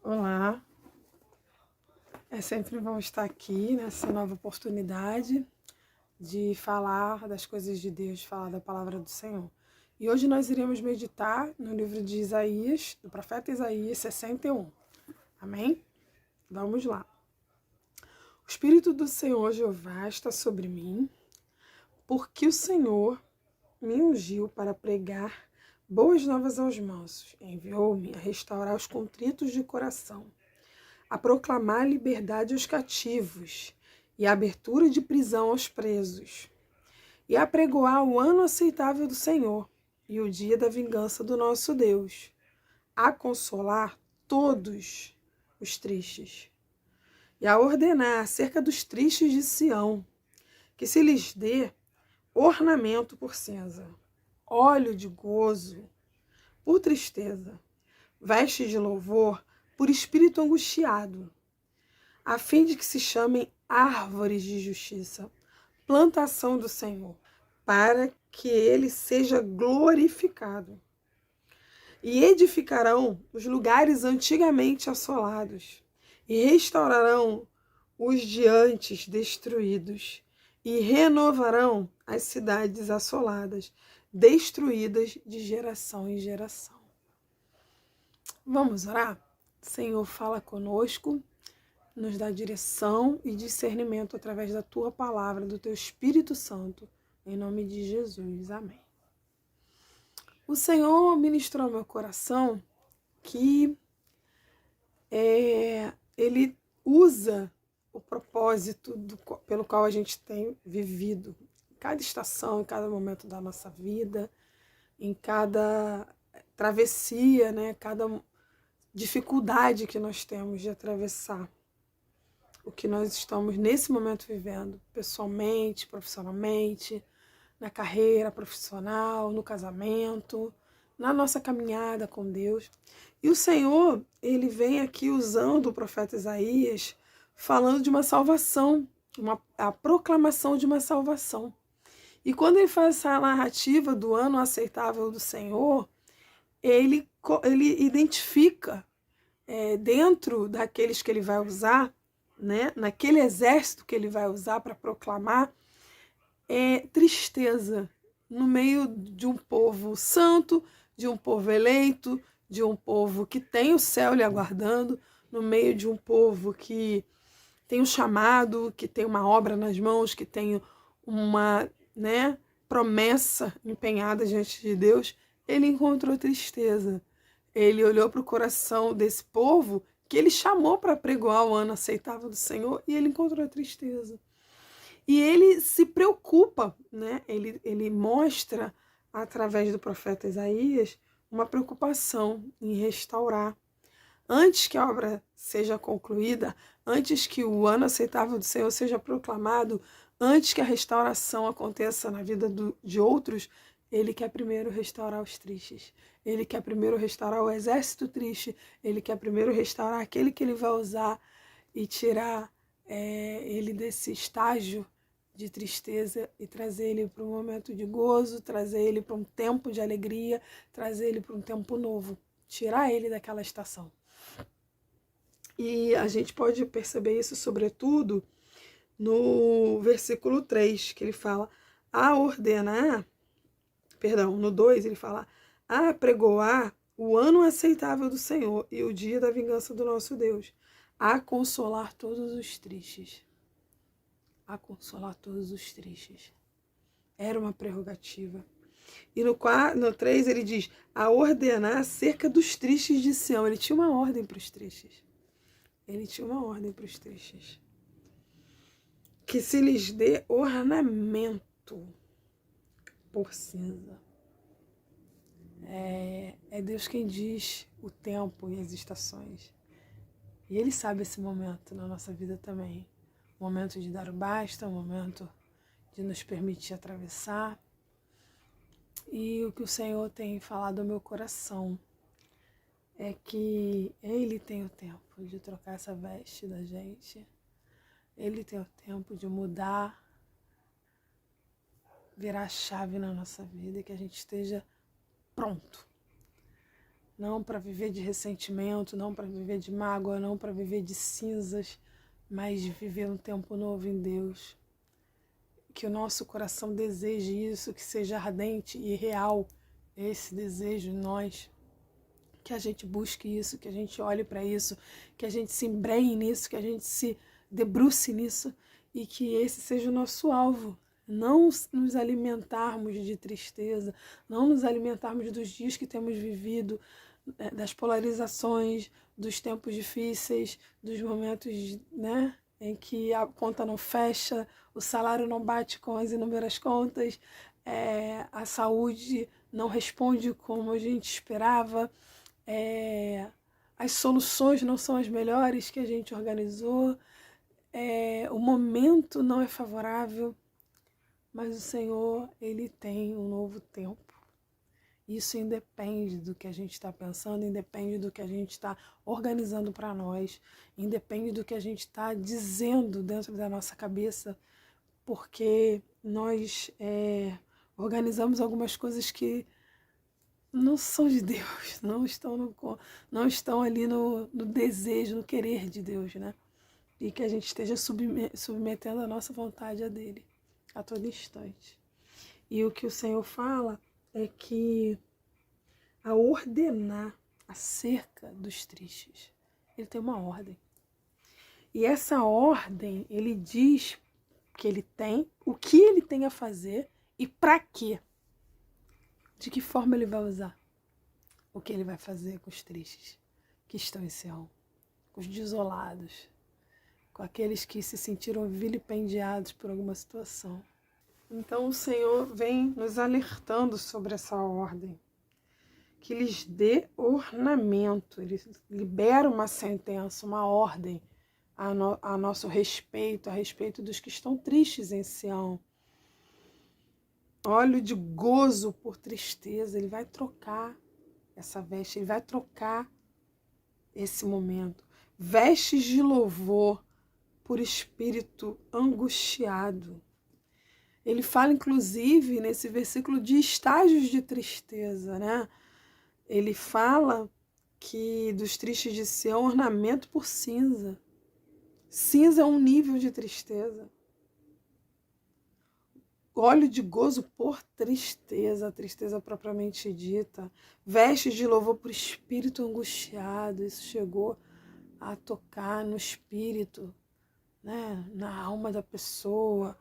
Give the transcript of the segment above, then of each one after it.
Olá, é sempre bom estar aqui nessa nova oportunidade de falar das coisas de Deus, falar da palavra do Senhor. E hoje nós iremos meditar no livro de Isaías, do profeta Isaías 61. Amém? Vamos lá. O Espírito do Senhor Jeová está sobre mim, porque o Senhor me ungiu para pregar boas novas aos mansos, enviou-me a restaurar os contritos de coração, a proclamar liberdade aos cativos e a abertura de prisão aos presos, e a pregoar o ano aceitável do Senhor e o dia da vingança do nosso Deus, a consolar todos os tristes, e a ordenar acerca dos tristes de Sião, que se lhes dê ornamento por cinza, óleo de gozo por tristeza, veste de louvor por espírito angustiado, a fim de que se chamem árvores de justiça, plantação do Senhor, para que ele seja glorificado. E edificarão os lugares antigamente assolados, e restaurarão os de antes destruídos, e renovarão as cidades assoladas, destruídas de geração em geração. Vamos orar? Senhor, fala conosco, nos dá direção e discernimento através da Tua palavra, do Teu Espírito Santo, em nome de Jesus. Amém. O Senhor ministrou ao meu coração que Ele usa o propósito pelo qual a gente tem vivido, em cada estação, em cada momento da nossa vida, em cada travessia, né? Cada dificuldade que nós temos de atravessar o que nós estamos nesse momento vivendo, pessoalmente, profissionalmente, na carreira profissional, no casamento, na nossa caminhada com Deus. E o Senhor, ele vem aqui usando o profeta Isaías, falando de uma salvação, a proclamação de uma salvação. E quando ele faz essa narrativa do ano aceitável do Senhor, ele identifica dentro daqueles que ele vai usar, né, naquele exército que ele vai usar para proclamar, tristeza no meio de um povo santo, de um povo eleito, de um povo que tem o céu lhe aguardando, no meio de um povo que tem um chamado, que tem uma obra nas mãos, que tem uma, né, promessa empenhada diante de Deus. Ele encontrou tristeza. Ele olhou para o coração desse povo que ele chamou para pregoar o ano aceitável do Senhor e ele encontrou a tristeza. E ele se preocupa, né? Ele mostra, através do profeta Isaías, uma preocupação em restaurar. Antes que a obra seja concluída, antes que o ano aceitável do Senhor seja proclamado, antes que a restauração aconteça na vida de outros, ele quer primeiro restaurar os tristes. Ele quer primeiro restaurar o exército triste. Ele quer primeiro restaurar aquele que ele vai usar e tirar ele desse estágio de tristeza e trazer ele para um momento de gozo, trazer ele para um tempo de alegria, trazer ele para um tempo novo, tirar ele daquela estação. E a gente pode perceber isso, sobretudo, no versículo 3, que ele fala, no 2 ele fala, a pregoar o ano aceitável do Senhor e o dia da vingança do nosso Deus, a consolar todos os tristes. A consolar todos os tristes. Era uma prerrogativa. E no 3 ele diz, a ordenar acerca dos tristes de Sião. Ele tinha uma ordem para os tristes. Ele tinha uma ordem para os tristes. Que se lhes dê ornamento por cinza. É Deus quem diz o tempo e as estações. E Ele sabe esse momento na nossa vida também. O momento de dar o basta, o momento de nos permitir atravessar. E o que o Senhor tem falado ao meu coração é que Ele tem o tempo de trocar essa veste da gente. Ele tem o tempo de mudar, virar a chave na nossa vida, que a gente esteja pronto não para viver de ressentimento, não para viver de mágoa, não para viver de cinzas, mas de viver um tempo novo em Deus. Que o nosso coração deseje isso, que seja ardente e real esse desejo em nós. Que a gente busque isso, que a gente olhe para isso, que a gente se embrenhe nisso, que a gente se debruce nisso e que esse seja o nosso alvo. Não nos alimentarmos de tristeza, não nos alimentarmos dos dias que temos vivido, das polarizações, dos tempos difíceis, dos momentos, né, em que a conta não fecha, o salário não bate com as inúmeras contas, a saúde não responde como a gente esperava, as soluções não são as melhores que a gente organizou, o momento não é favorável, mas o Senhor, Ele tem um novo tempo. Isso independe do que a gente está pensando, independe do que a gente está organizando para nós, independe do que a gente está dizendo dentro da nossa cabeça, porque nós organizamos algumas coisas que não são de Deus, não estão ali no desejo, no querer de Deus, né? E que a gente esteja submetendo a nossa vontade a dele a todo instante. E o que o Senhor fala é que a ordenar acerca dos tristes, ele tem uma ordem. E essa ordem, ele diz que ele tem, o que ele tem a fazer e para quê. De que forma ele vai usar o que ele vai fazer com os tristes que estão em Sião, com os desolados, com aqueles que se sentiram vilipendiados por alguma situação. Então o Senhor vem nos alertando sobre essa ordem, que lhes dê ornamento, ele libera uma sentença, uma ordem a nosso respeito, a respeito dos que estão tristes em Sião. Óleo de gozo por tristeza, ele vai trocar essa veste, ele vai trocar esse momento. Vestes de louvor por espírito angustiado. Ele fala, inclusive, nesse versículo, de estágios de tristeza, né? Ele fala que dos tristes de Sião, ornamento por cinza. Cinza é um nível de tristeza. Óleo de gozo por tristeza, tristeza propriamente dita. Vestes de louvor por espírito angustiado. Isso chegou a tocar no espírito, né? Na alma da pessoa.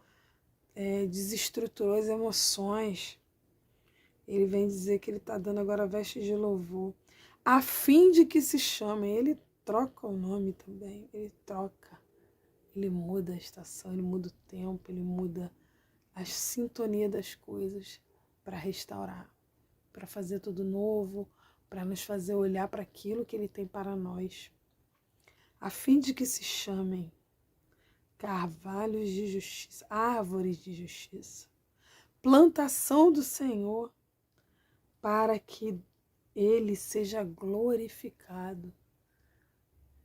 Desestruturou as emoções. Ele vem dizer que ele está dando agora vestes de louvor, a fim de que se chamem. Ele troca o nome também, ele troca, ele muda a estação, ele muda o tempo, ele muda a sintonia das coisas para restaurar, para fazer tudo novo, para nos fazer olhar para aquilo que ele tem para nós, a fim de que se chamem carvalhos de justiça, árvores de justiça, plantação do Senhor, para que ele seja glorificado.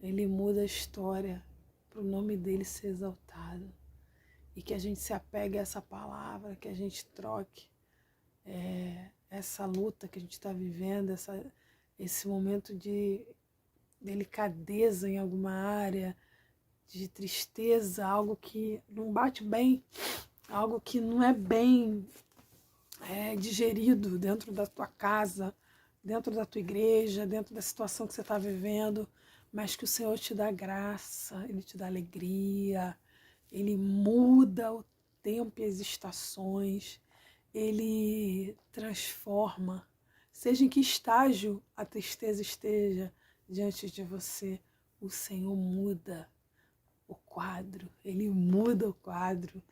Ele muda a história para o nome dele ser exaltado. E que a gente se apegue a essa palavra, que a gente troque essa luta que a gente está vivendo, esse momento de delicadeza em alguma área, de tristeza, algo que não bate bem, algo que não é bem digerido dentro da tua casa, dentro da tua igreja, dentro da situação que você está vivendo, mas que o Senhor te dá graça, Ele te dá alegria, Ele muda o tempo e as estações, Ele transforma, seja em que estágio a tristeza esteja diante de você, o Senhor muda o quadro, Ele muda o quadro.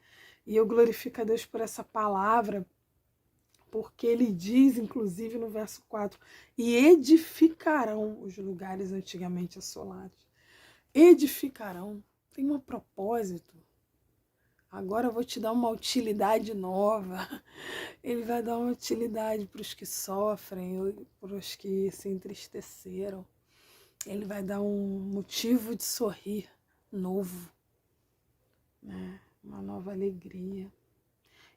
E eu glorifico a Deus por essa palavra, porque ele diz, inclusive no verso 4, e edificarão os lugares antigamente assolados. Edificarão, tem um propósito. Agora eu vou te dar uma utilidade nova. Ele vai dar uma utilidade para os que sofrem, para os que se entristeceram. Ele vai dar um motivo de sorrir novo, né? Uma nova alegria.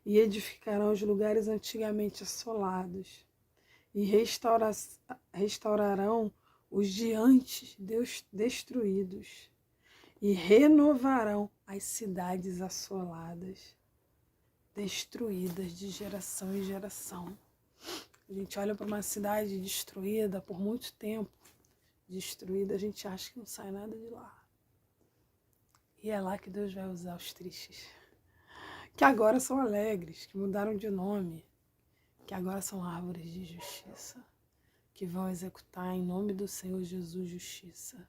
E edificarão os lugares antigamente assolados, e restaurarão os de antes destruídos e renovarão as cidades assoladas, destruídas de geração em geração. A gente olha para uma cidade destruída por muito tempo, destruída, a gente acha que não sai nada de lá. E é lá que Deus vai usar os tristes, que agora são alegres, que mudaram de nome, que agora são árvores de justiça, que vão executar em nome do Senhor Jesus justiça.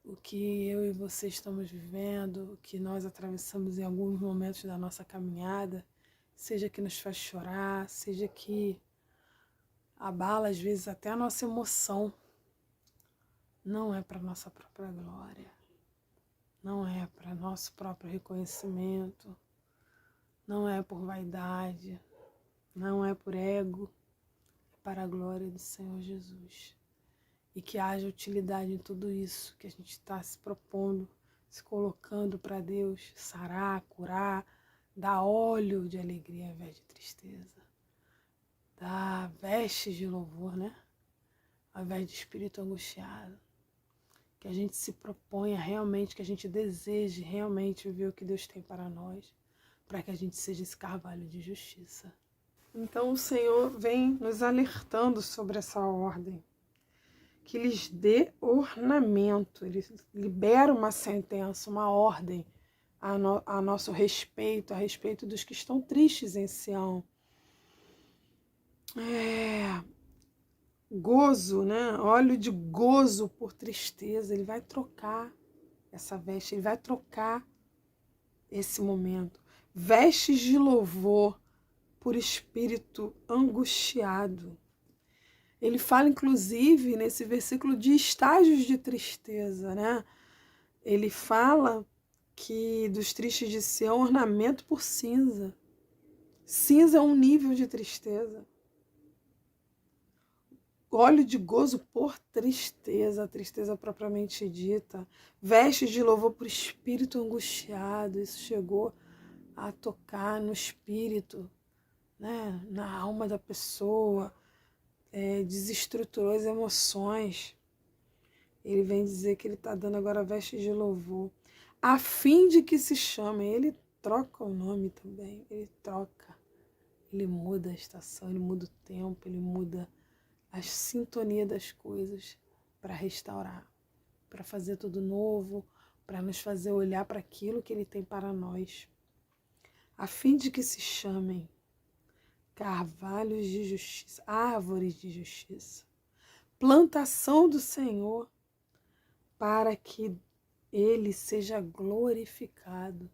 O que eu e você estamos vivendo, o que nós atravessamos em alguns momentos da nossa caminhada, seja que nos faz chorar, seja que abala às vezes até a nossa emoção, não é para nossa própria glória, não é para nosso próprio reconhecimento, não é por vaidade, não é por ego, é para a glória do Senhor Jesus. E que haja utilidade em tudo isso que a gente está se propondo, se colocando para Deus sarar, curar, dar óleo de alegria ao invés de tristeza, dar vestes de louvor, né? Ao invés de espírito angustiado. Que a gente se proponha realmente, que a gente deseje realmente viver o que Deus tem para nós, para que a gente seja esse carvalho de justiça. Então o Senhor vem nos alertando sobre essa ordem, que lhes dê ornamento, ele libera uma sentença, uma ordem a nosso respeito, a respeito dos que estão tristes em Sião. Gozo, né? Óleo de gozo por tristeza, ele vai trocar essa veste, ele vai trocar esse momento. Vestes de louvor por espírito angustiado. Ele fala, inclusive, nesse versículo, de estágios de tristeza, né? Ele fala que dos tristes de Sião, ornamento por cinza. Cinza é um nível de tristeza. Óleo de gozo por tristeza, tristeza propriamente dita. Vestes de louvor por espírito angustiado. Isso chegou a tocar no espírito, né? Na alma da pessoa. Desestruturou as emoções. Ele vem dizer que ele está dando agora vestes de louvor, a fim de que se chamem. Ele troca o nome também, ele troca, ele muda a estação, ele muda o tempo, ele muda a sintonia das coisas para restaurar, para fazer tudo novo, para nos fazer olhar para aquilo que ele tem para nós, a fim de que se chamem carvalhos de justiça, árvores de justiça, plantação do Senhor, para que ele seja glorificado.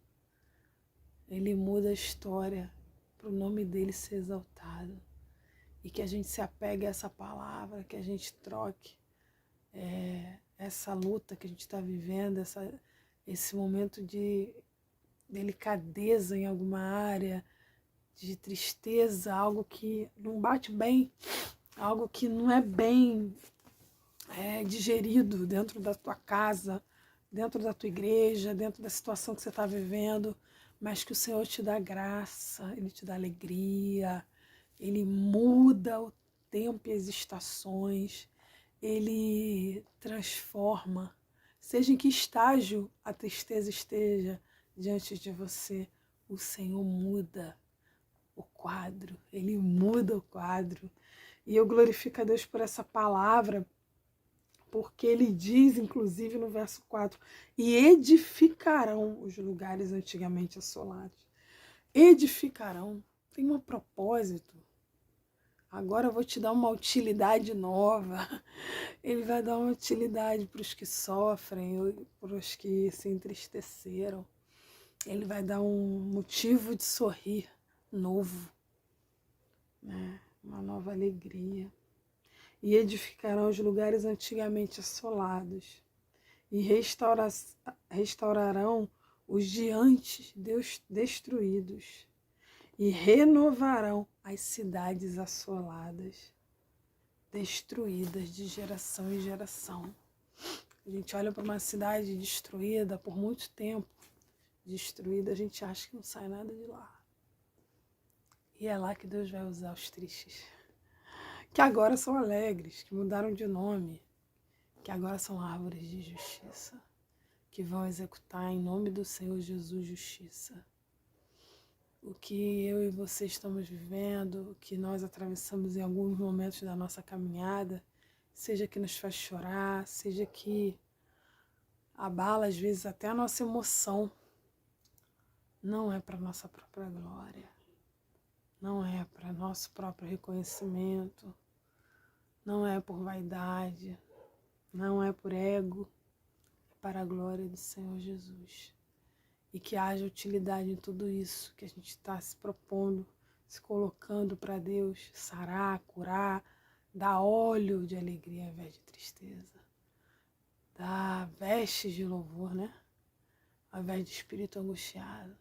Ele muda a história para o nome dele ser exaltado. E que a gente se apegue a essa palavra, que a gente troque essa luta que a gente está vivendo, esse momento de delicadeza em alguma área, de tristeza, algo que não bate bem, algo que não é bem digerido dentro da tua casa, dentro da tua igreja, dentro da situação que você está vivendo, mas que o Senhor te dá graça, Ele te dá alegria, Ele muda o tempo e as estações, Ele transforma, seja em que estágio a tristeza esteja diante de você, o Senhor muda o quadro, Ele muda o quadro. E eu glorifico a Deus por essa palavra, porque Ele diz, inclusive no verso 4, e edificarão os lugares antigamente assolados. Edificarão, tem um propósito. Agora eu vou te dar uma utilidade nova. Ele vai dar uma utilidade para os que sofrem, para os que se entristeceram. Ele vai dar um motivo de sorrir novo, né? Uma nova alegria. E edificarão os lugares antigamente assolados, e restaurarão os de antes destruídos, e renovarão as cidades assoladas, destruídas de geração em geração. A gente olha para uma cidade destruída por muito tempo, destruída, a gente acha que não sai nada de lá. E é lá que Deus vai usar os tristes, que agora são alegres, que mudaram de nome, que agora são árvores de justiça, que vão executar em nome do Senhor Jesus justiça. O que eu e você estamos vivendo, o que nós atravessamos em alguns momentos da nossa caminhada, seja que nos faz chorar, seja que abala às vezes até a nossa emoção, não é para nossa própria glória, não é para nosso próprio reconhecimento, não é por vaidade, não é por ego, é para a glória do Senhor Jesus. E que haja utilidade em tudo isso que a gente está se propondo, se colocando para Deus sarar, curar, dar óleo de alegria ao invés de tristeza, dar vestes de louvor, né? Ao invés de espírito angustiado.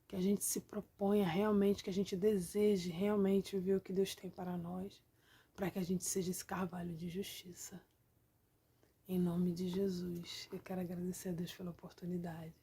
Que a gente se proponha realmente, que a gente deseje realmente viver o que Deus tem para nós, para que a gente seja esse carvalho de justiça. Em nome de Jesus, eu quero agradecer a Deus pela oportunidade.